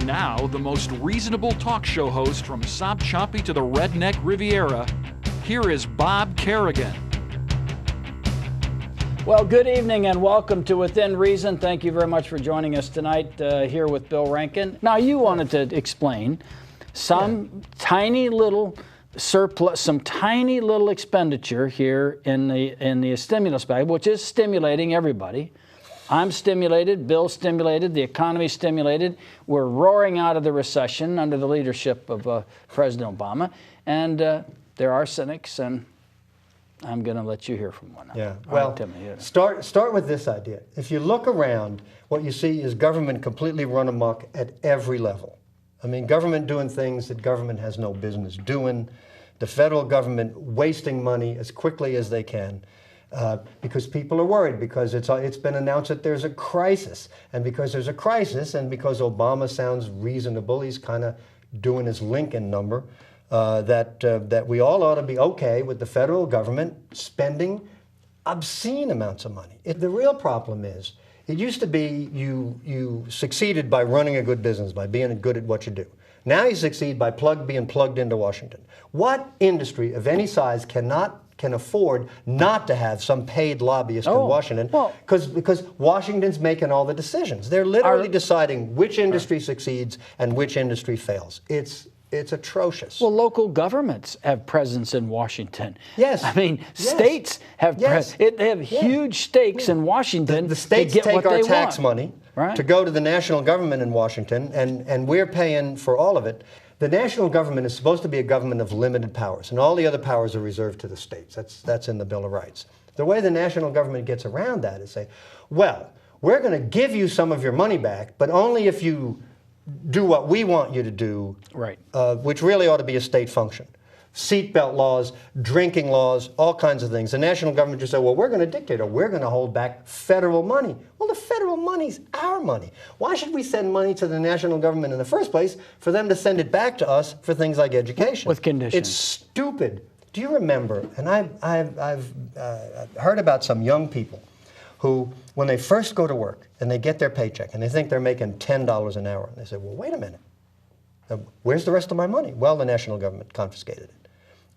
Now, the most reasonable talk show host from Sop Choppy to the Redneck Riviera, here is Bob Kerrigan. Well, good evening and welcome to Within Reason. Thank you very much for joining us tonight here with Bill Rankin. Now, you wanted to explain some tiny little surplus, some tiny little expenditure here in the stimulus bag, which is stimulating everybody. I'm stimulated, Bill's stimulated, the economy's stimulated. We're roaring out of the recession under the leadership of President Obama. And there are cynics, and I'm going to let you hear from one. Yeah, well, right, start with this idea. If you look around, what you see is government completely run amok at every level. I mean, government doing things that government has no business doing, the federal government wasting money as quickly as they can. Because people are worried, because it's been announced that there's a crisis. And because there's a crisis, and because Obama sounds reasonable, he's kind of doing his Lincoln number, that we all ought to be okay with the federal government spending obscene amounts of money. The real problem is, it used to be you succeeded by running a good business, by being good at what you do. Now you succeed by being plugged into Washington. What industry of any size can afford not to have some paid lobbyist in Washington, because Washington's making all the decisions. They're literally deciding which industry succeeds and which industry fails. It's atrocious. Well, local governments have presence in Washington. Yes. I mean, states have they have huge stakes in Washington. The states to get take what our they tax want. money to go to the national government in Washington, and we're paying for all of it. The national government is supposed to be a government of limited powers, and all the other powers are reserved to the states. That's in the Bill of Rights. The way the national government gets around that is say, well, we're going to give you some of your money back, but only if you do what we want you to do, which really ought to be a state function. Seatbelt laws, drinking laws, all kinds of things. The national government just said, well, we're going to dictate, or we're going to hold back federal money. Well, the federal money's our money. Why should we send money to the national government in the first place for them to send it back to us for things like education? With conditions. It's stupid. Do you remember, and I've heard about some young people who, when they first go to work and they get their paycheck and they think they're making $10 an hour, and they say, well, wait a minute. Where's the rest of my money? Well, the national government confiscated it.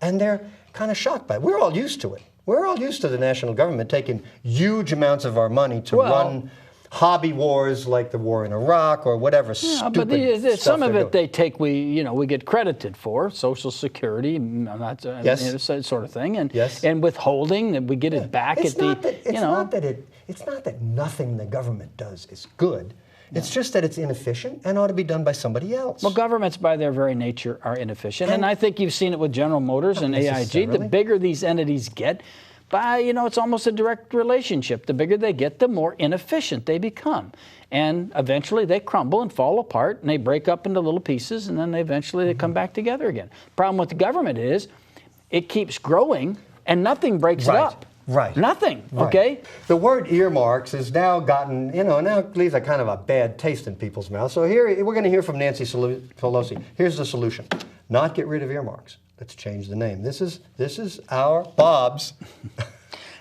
And they're kind of shocked by it. We're all used to it. We're all used to the national government taking huge amounts of our money to run hobby wars like the war in Iraq or whatever stupid stuff. Some of it they take, we get credited for, Social Security, that sort of thing, and withholding, that we get it back It's not that nothing the government does is good. It's just that it's inefficient and ought to be done by somebody else. Well, governments by their very nature are inefficient. And I think you've seen it with General Motors and AIG. The bigger these entities get, it's almost a direct relationship. The bigger they get, the more inefficient they become. And eventually they crumble and fall apart, and they break up into little pieces, and then they come back together again. Problem with the government is it keeps growing, and nothing breaks it up. Right. Nothing, okay? The word earmarks has now gotten, now it leaves a kind of a bad taste in people's mouths. So here, we're going to hear from Nancy Pelosi. Here's the solution. Not get rid of earmarks. Let's change the name. This is our Bob's.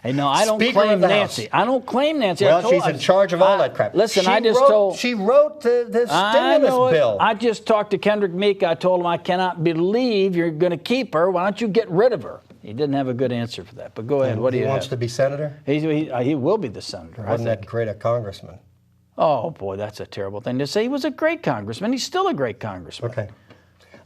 Hey, no, I don't claim Nancy. I don't claim Nancy. Well, she's in charge of all that crap. Listen, She wrote the stimulus bill. I just talked to Kendrick Meek. I told him, I cannot believe you're going to keep her. Why don't you get rid of her? He didn't have a good answer for that, but go ahead. What do you have? He wants to be senator? He will be the senator. Wasn't that great a congressman? Oh, boy, that's a terrible thing to say. He was a great congressman. He's still a great congressman. Okay.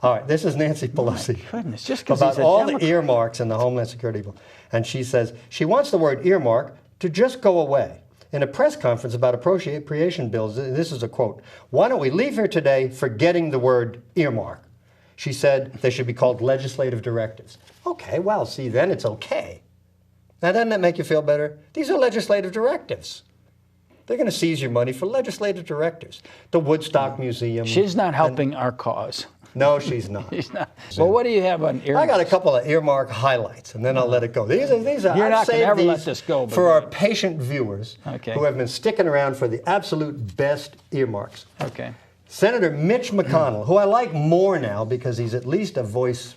All right, this is Nancy Pelosi. Oh, goodness, just because about he's a all Democrat. the earmarks in the Homeland Security bill. And she says she wants the word earmark to just go away. In a press conference about appropriation bills, this is a quote, "Why don't we leave here today forgetting the word earmark?" She said they should be called legislative directives. Okay, well, see, then it's okay. Now, doesn't that make you feel better? These are legislative directives. They're going to seize your money for legislative directives. The Woodstock Museum. She's not helping our cause. No, she's not. She's not. Well, what do you have on earmarks? I got a couple of earmark highlights, and then I'll let it go. These are. You're not going to ever let this go. For our patient viewers who have been sticking around for the absolute best earmarks. Okay. Senator Mitch McConnell, who I like more now because he's at least a voice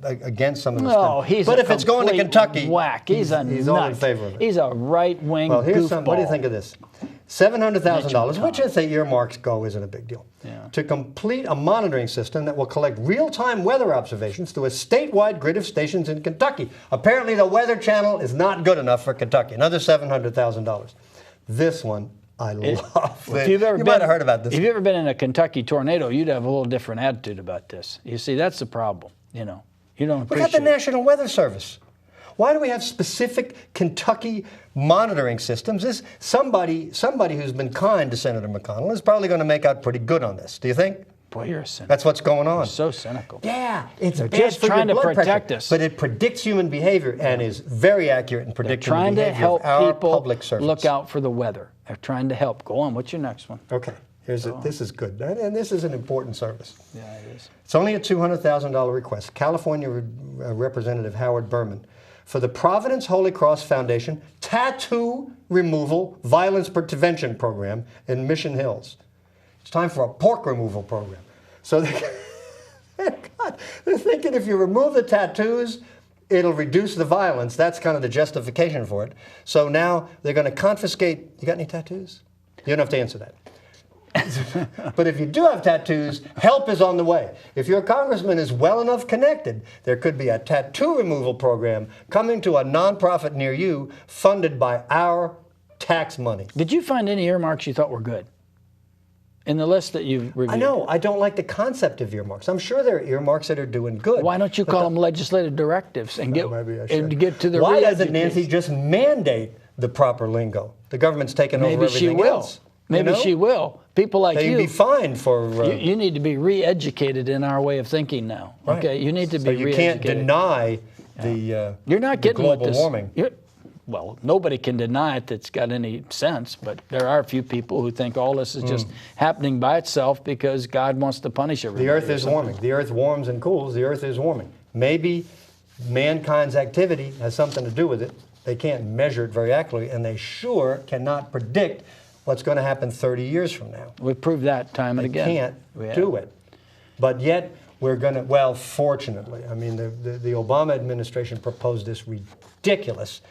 against some of this stuff. He's but if it's going to Kentucky, whack. He's all in favor of it. He's a right-wing goofball. What do you think of this? $700,000, which if the earmarks go isn't a big deal, to complete a monitoring system that will collect real-time weather observations through a statewide grid of stations in Kentucky. Apparently the Weather Channel is not good enough for Kentucky. Another $700,000. This one I love. You might have heard about this. If you've ever been in a Kentucky tornado, you'd have a little different attitude about this. You see, that's the problem. You don't appreciate. We got the National Weather Service. Why do we have specific Kentucky monitoring systems? This somebody who's been kind to Senator McConnell is probably going to make out pretty good on this. Do you think? Boy, you're a cynic. That's what's going on. You're so cynical. Yeah, it's They're bad just for trying your to blood protect pressure, us. but it predicts human behavior and is very accurate in predicting the trying to behavior help of our people public servants. look out for the weather. They're trying to help. Go on. What's your next one? Okay, this is good, and this is an important service. Yeah, it is. It's only a $200,000 request. California Representative Howard Berman, for the Providence Holy Cross Foundation Tattoo Removal Violence Prevention Program in Mission Hills. It's time for a pork removal program. So they're thinking if you remove the tattoos, it'll reduce the violence. That's kind of the justification for it. So now they're going to confiscate. You got any tattoos? You don't have to answer that. But if you do have tattoos, help is on the way. If your congressman is well enough connected, there could be a tattoo removal program coming to a nonprofit near you funded by our tax money. Did you find any earmarks you thought were good in the list that you've reviewed? I know. I don't like the concept of earmarks. I'm sure there are earmarks that are doing good. Why don't you call them legislative directives and get to the Why doesn't Nancy just mandate the proper lingo? The government's taken over everything else. Maybe she will. People like you. They'd be fined for... you need to be re-educated in our way of thinking now. Right. Okay, you need to be re-educated. You can't deny the You're not getting global warming. Well, nobody can deny it that's got any sense, but there are a few people who think all this is just happening by itself because God wants to punish everybody. The earth is warming. The earth warms and cools. The earth is warming. Maybe mankind's activity has something to do with it. They can't measure it very accurately, and they sure cannot predict what's going to happen 30 years from now. We've proved that time and again. They can't do it. But yet, we're going to, well, fortunately, I mean, the Obama administration proposed this ridiculous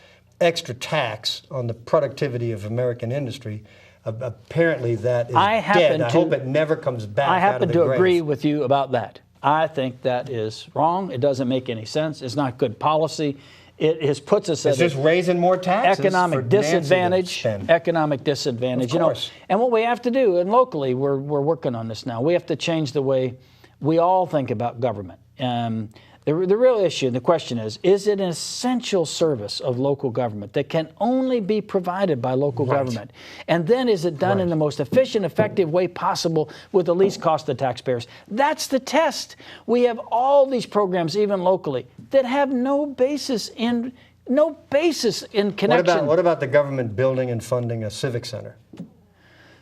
extra tax on the productivity of American industry. Apparently that is dead. I hope it never comes back. I happen to agree with you about that. I think that is wrong. It doesn't make any sense. It's not good policy. It puts us at just raising more taxes. Economic disadvantage. Economic disadvantage. Of course. And what we have to do, and locally we're working on this now. We have to change the way we all think about government. The real issue, the question is it an essential service of local government that can only be provided by local government? And then is it done in the most efficient, effective way possible with the least cost to taxpayers? That's the test. We have all these programs, even locally, that have no basis in connection. What about the government building and funding a civic center?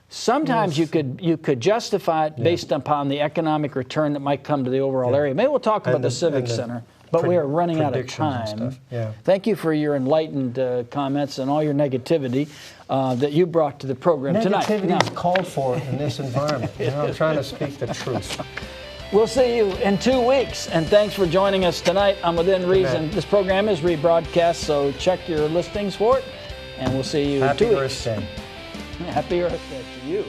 Sometimes you could justify it based upon the economic return that might come to the overall area. Maybe we'll talk about the Civic Center, but we are running out of time. Thank you for your enlightened comments and all your negativity that you brought to the program tonight. Negativity is called for in this environment. I'm trying to speak the truth. We'll see you in 2 weeks, and thanks for joining us tonight on Within Reason. This program is rebroadcast, so check your listings for it, and we'll see you in 2 weeks. Happy Earth Day. Happy Earth Day to you.